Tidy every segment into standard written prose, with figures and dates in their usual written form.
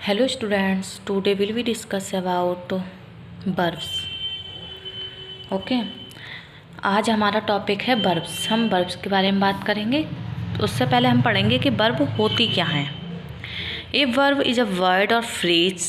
Hello students, today will we discuss about verbs. Okay आज हमारा topic है verbs. हम verbs के बारे में बात करेंगे. उससे पहले हम पढ़ेंगे कि verb होती क्या हैं. A verb is a word or phrase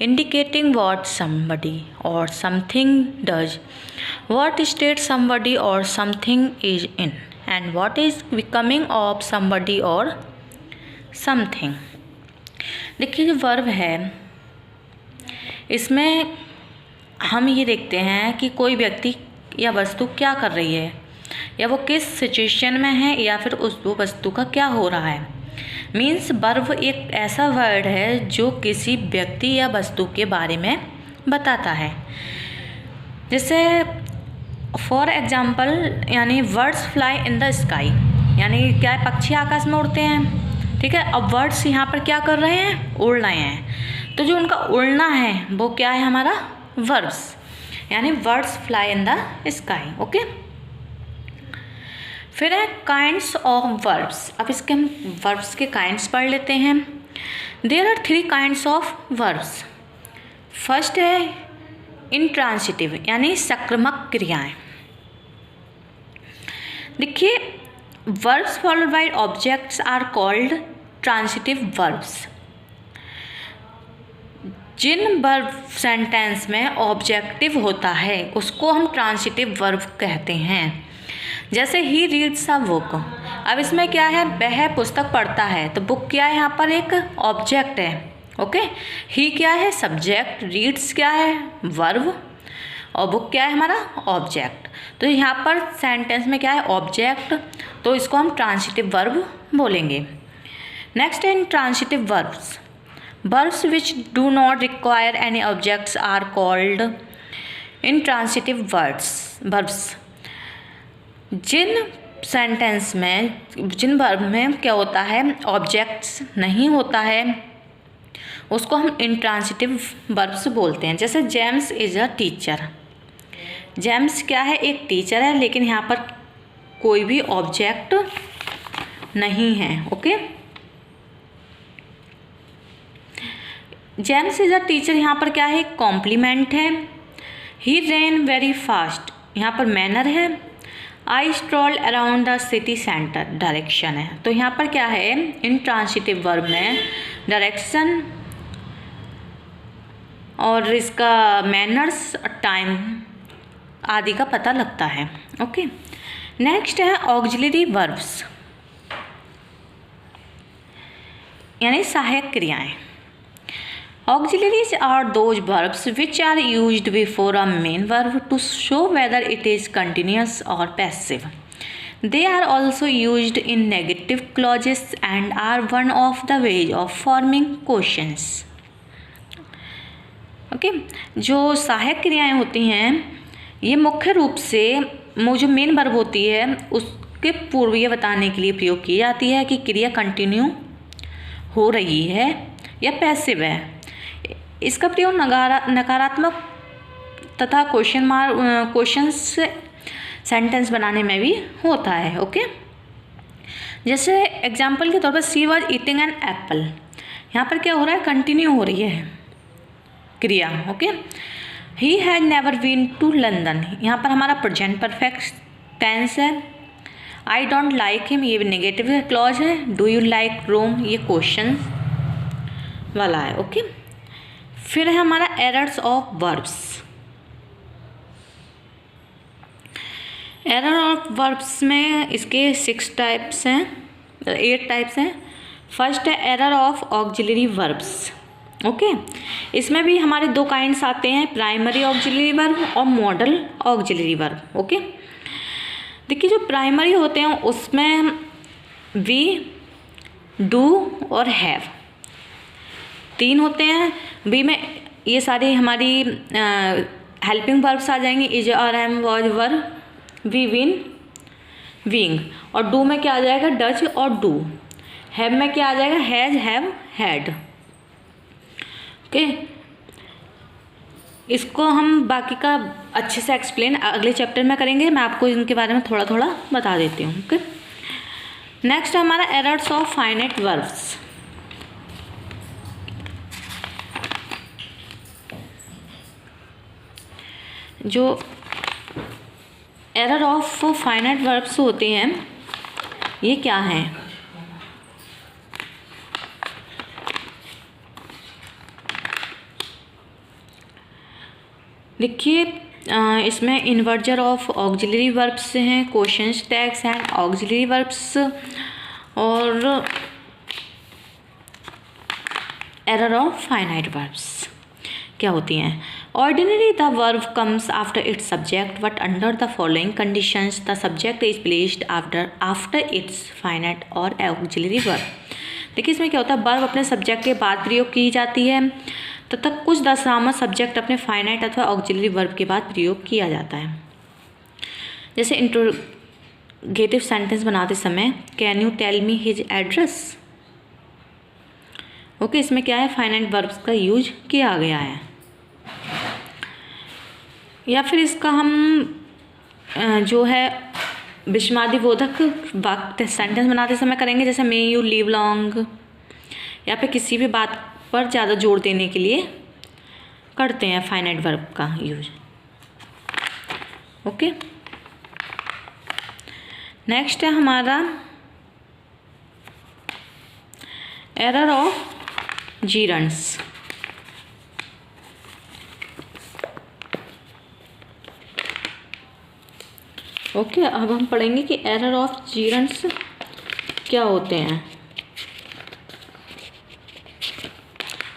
indicating what somebody or something does, what state somebody or something is in, and what is becoming of somebody or something. देखिए जो वर्ब है इसमें हम ये देखते हैं कि कोई व्यक्ति या वस्तु क्या कर रही है या वो किस सिचुएशन में है या फिर वो वस्तु का क्या हो रहा है. मीन्स वर्ब एक ऐसा वर्ड है जो किसी व्यक्ति या वस्तु के बारे में बताता है. जैसे फॉर एग्जाम्पल यानी birds fly in the sky, यानी क्या है, पक्षी आकाश में उड़ते हैं. ठीक है. अब वर्ड्स यहाँ पर क्या कर रहे हैं, उड़ रहे हैं. तो जो उनका उड़ना है वो क्या है, हमारा वर्ब्स, यानी words fly in the sky. Okay. फिर है काइंड्स ऑफ वर्ब्स. अब इसके हम वर्ब्स के काइंड्स पढ़ लेते हैं. There are 3 kinds of verbs. First है इंट्रांसिटिव यानी सक्रमक क्रियाएं. देखिए verbs followed by objects are called transitive verbs. जिन वर्ब सेंटेंस में ऑब्जेक्टिव होता है उसको हम ट्रांसिटिव वर्ब कहते हैं. जैसे ही रीड्स अ बुक. अब इसमें क्या है, वह पुस्तक पढ़ता है, तो बुक क्या है, यहाँ पर एक ऑब्जेक्ट है. ओके. ही क्या है, सब्जेक्ट. रीड्स क्या है, वर्ब. और बुक क्या है, हमारा ऑब्जेक्ट. तो यहाँ पर सेंटेंस में क्या है, ऑब्जेक्ट, तो इसको हम ट्रांसिटिव वर्ब बोलेंगे. नेक्स्ट है transitive verbs. Verbs which do not require any objects are called intransitive verbs. जिन सेंटेंस में, जिन वर्ब में क्या होता है, ऑब्जेक्ट्स नहीं होता है, उसको हम इंट्रांसिटिव वर्ब्स बोलते हैं. जैसे James is a teacher. James क्या है, एक टीचर है, लेकिन यहाँ पर कोई भी ऑब्जेक्ट नहीं है. Okay. James is a teacher यहाँ पर क्या है, कॉम्प्लीमेंट है. ही रेन वेरी फास्ट, यहाँ पर मैनर है. I stroll around the city centre, direction है. तो यहाँ पर क्या है, इंट्रांसिटिव वर्ब में डायरेक्शन और इसका मैनर्स, टाइम आदि का पता लगता है. ओके. नेक्स्ट है ऑक्सिलरी वर्ब्स यानी सहायक क्रियाएं. Auxiliaries are those verbs which are used before a main verb to show whether it is continuous और passive. They are also used in negative clauses and are one of the ways of forming questions. Okay. जो सहायक क्रियाएं होती हैं ये मुख्य रूप से जो मेन वर्ब होती है उसके पूर्व ये बताने के लिए प्रयोग की जाती है कि क्रिया कंटिन्यू हो रही है या पैसिव है. इसका प्रयोग नकारात्मक तथा क्वेश्चंस सेंटेंस बनाने में भी होता है. ओके. जैसे एग्जाम्पल के तौर पर सी वॉज ईटिंग एन एप्पल. यहाँ पर क्या हो रहा है, कंटिन्यू हो रही है क्रिया. Okay. He has never been to London. यहाँ पर हमारा प्रेजेंट परफेक्ट टेंस है. आई डोंट लाइक हिम, ये नेगेटिव क्लॉज है. डू यू लाइक रोम, ये क्वेश्चन वाला है. ओके. फिर है हमारा errors of verbs. Error of verbs में इसके 8 टाइप्स हैं. फर्स्ट है error of auxiliary verbs. Okay. इसमें भी हमारे 2 काइंड्स आते हैं, प्राइमरी ऑक्सिलरी वर्ब और मॉडल ऑक्सिलरी वर्ब. ओके. देखिए जो प्राइमरी होते हैं उसमें वी, डू और हैव 3 होते हैं. वी में ये सारी हमारी हेल्पिंग वर्ब्स आ जाएंगे, is, are, am, was, were, be, been, being. और डू में क्या आ जाएगा, डज और डू. हैव में क्या आ जाएगा, हैज, हैव, हैड. ओके. इसको हम बाकी का अच्छे से एक्सप्लेन अगले चैप्टर में करेंगे. मैं आपको इनके बारे में थोड़ा थोड़ा बता देती हूँ. ओके. नेक्स्ट हमारा एरर्स ऑफ फाइनाइट वर्ब्स. जो एरर ऑफ फाइनाइट वर्ब्स होते हैं ये क्या हैं? देखिए इसमें इन्वर्जर ऑफ ऑक्सिलरी वर्ब्स हैं, क्वेश्चंस टैग्स हैं, ऑक्सिलरी वर्ब्स और एरर ऑफ फाइनाइट वर्ब्स क्या होती हैं? Ordinary the verb comes after it's subject but under the following conditions the subject is placed after it's finite और ऑक्सिलरी वर्ब। देखिए इसमें क्या होता है, वर्ब अपने सब्जेक्ट के बाद प्रयोग की जाती है तथा कुछ दशामद सब्जेक्ट अपने फाइनाइट अथवा ऑक्सिलरी वर्ब के बाद प्रयोग किया जाता है। जैसे इंट्रोगेटिव सेंटेंस बनाते समय can you tell me his address. Okay, इसमें क्या है, फाइनाइट वर्ब्स का यूज किया गया है। या फिर इसका हम जो है विस्मयादिबोधक वाक्य सेंटेंस बनाते समय करेंगे, जैसे मे यू लिव लॉन्ग, या फिर किसी भी बात पर ज़्यादा जोर देने के लिए करते हैं फाइनाइट वर्ब का यूज। ओके, नेक्स्ट है हमारा एरर ऑफ जीरंड्स। ओके, अब हम पढ़ेंगे कि एरर ऑफ जीरंड्स क्या होते हैं।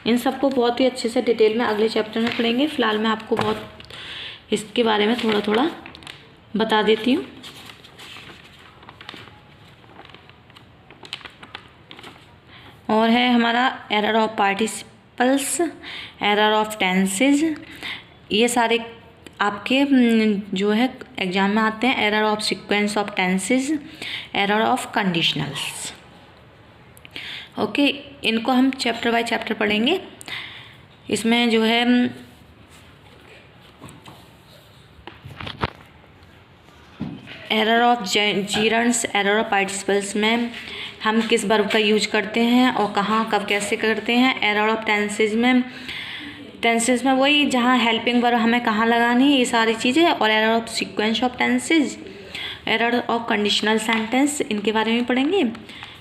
इन सबको बहुत ही अच्छे से डिटेल में अगले चैप्टर में पढ़ेंगे। फिलहाल मैं आपको बहुत इसके बारे में थोड़ा थोड़ा बता देती हूँ। और है हमारा error of participles, error of tenses, ये सारे आपके जो है एग्जाम में आते हैं। Error of sequence of tenses, error of conditionals. Okay, इनको हम चैप्टर बाय चैप्टर पढ़ेंगे। इसमें जो है error of gerunds, error of participles में हम किस वर्ब का यूज करते हैं और कहाँ कब कैसे करते हैं। एरर ऑफ टेंसेज में वही जहाँ हेल्पिंग वर्ब हमें कहाँ लगानी है, ये सारी चीज़ें। और error of sequence of tenses, error of conditional sentence, इनके बारे में पढ़ेंगे।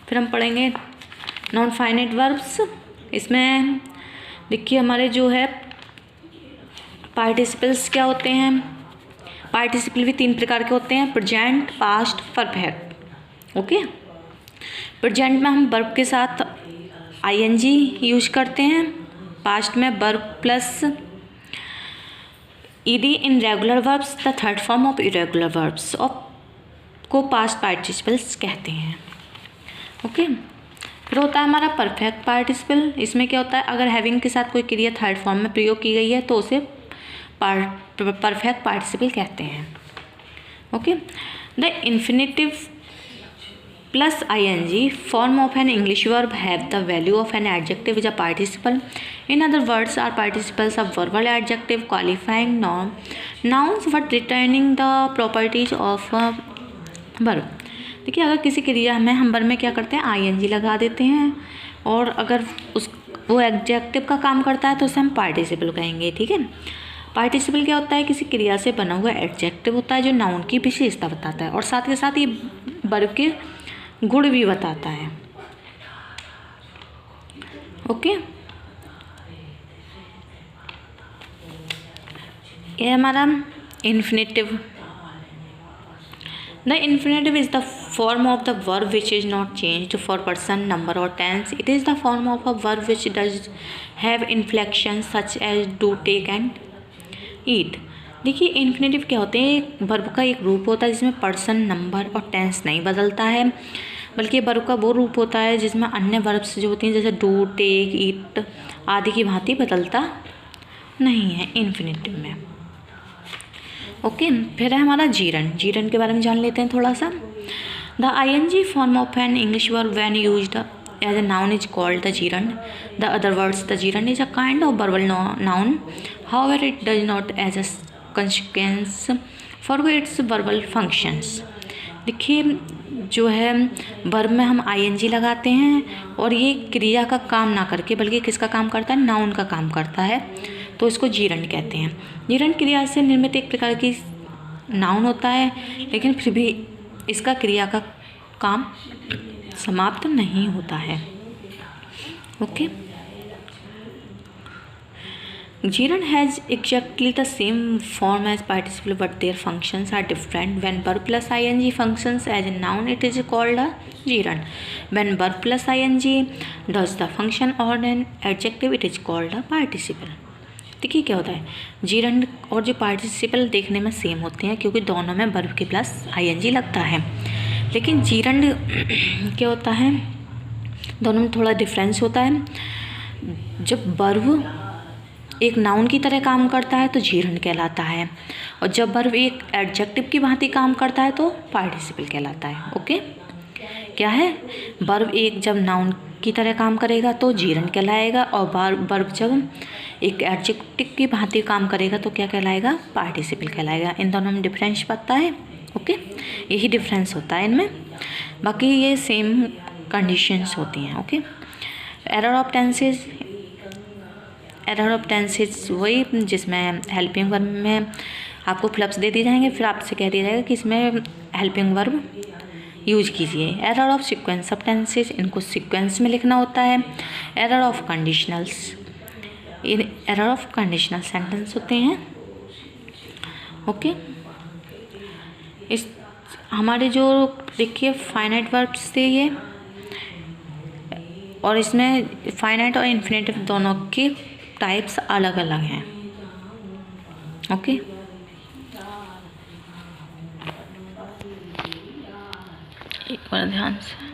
फिर हम पढ़ेंगे नॉन फाइनाइट वर्ब्स। इसमें देखिए हमारे जो है पार्टिसिपल्स क्या होते हैं। पार्टिसिपल भी 3 प्रकार के होते हैं, present, past, perfect. Okay, present में हम वर्ब के साथ आईएनजी यूज करते हैं। पास्ट में verb plus ED in regular verbs, the third form of irregular verbs को पास्ट पार्टिसिपल्स कहते हैं। ओके, फिर होता है हमारा परफेक्ट पार्टिसिपल। इसमें क्या होता है, अगर हैविंग के साथ कोई क्रिया थर्ड फॉर्म में प्रयोग की गई है तो उसे परफेक्ट पार्टिसिपल कहते हैं। Okay, the infinitive plus ing form of an English verb have the value of an adjective with a participle. In other words, are participles of verbal adjective qualifying nouns but retaining the properties of a verb. देखिए अगर किसी क्रिया में हम verb में क्या करते हैं, ing लगा देते हैं, और अगर वो एडजेक्टिव का काम करता है तो उसे हम पार्टिसिपल कहेंगे। ठीक है, पार्टिसिपल क्या होता है, किसी क्रिया से बना हुआ एडजेक्टिव होता है जो नाउन की विशेषता बताता है और साथ के साथ ये वर्ब के गुण भी बताता है। ओके, ये हमारा infinitive. The infinitive is the form of the verb which is not changed for person, number और tense. It is the form of a verb which does have inflection such as do, take and eat. देखिए infinitive क्या होते हैं, verb का एक रूप होता है जिसमें पर्सन, नंबर और टेंस नहीं बदलता है, बल्कि वर्ब का वो रूप होता है जिसमें अन्य वर्ब्स जो होती हैं जैसे डू, टेक, ईट आदि की भांति बदलता नहीं है इन्फिनेटिव में। ओके, फिर है हमारा जीरन। जीरन के बारे में जान लेते हैं थोड़ा सा। The ing form of an English verb when used as a noun is called the gerund. The other words the gerund is a kind of verbal noun, however it does not as a consequence for its verbal functions. देखिए जो है verb में हम ing लगाते हैं और ये क्रिया का काम ना करके बल्कि किसका काम करता है, नाउन का काम करता है। तो इसको जीरंड कहते हैं। जीरंड क्रिया से निर्मित एक प्रकार की नाउन होता है, लेकिन फिर भी इसका क्रिया का काम समाप्त नहीं होता है। Okay, gerund has exactly the same form as participle, but their functions are different. When verb plus ing functions as a noun, it is called a gerund. When verb plus ing does the function or an adjective, it is called a participle. देखिए क्या होता है, gerund और जो participle देखने में same होते हैं क्योंकि दोनों में वर्ब के प्लस आईएनजी लगता है, लेकिन जीरंड क्या होता है, दोनों में थोड़ा डिफरेंस होता है। जब वर्ब एक नाउन की तरह काम करता है तो जीरंड कहलाता है, और जब वर्ब एक एडजेक्टिव की भांति काम करता है तो पार्टिसिपल कहलाता है। ओके, क्या है, वर्ब एक जब नाउन की तरह काम करेगा तो जीरंड कहलाएगा, और वर्ब जब एक एडजेक्टिव की भांति काम करेगा तो क्या कहलाएगा, पार्टिसिपल कहलाएगा। इन दोनों में डिफरेंस पता है। ओके, यही डिफरेंस होता है इनमें, बाकी ये सेम कंडीशंस होती हैं। Okay, error of tenses, error of tenses वही जिसमें हेल्पिंग वर्ब में आपको फ्लप्स दे दिए जाएंगे, फिर आपसे कह दिया जाएगा कि इसमें हेल्पिंग वर्ब यूज कीजिए। Error of sequence of tenses, इनको सीक्वेंस में लिखना होता है। Error of conditionals, error of conditional sentence होते हैं। ओके, इस हमारे जो देखिए फाइनाइट वर्ब्स थे ये, और इसमें फाइनाइट और इन्फिनेटिव दोनों के टाइप्स अलग अलग हैं। ओके, एक बार ध्यान से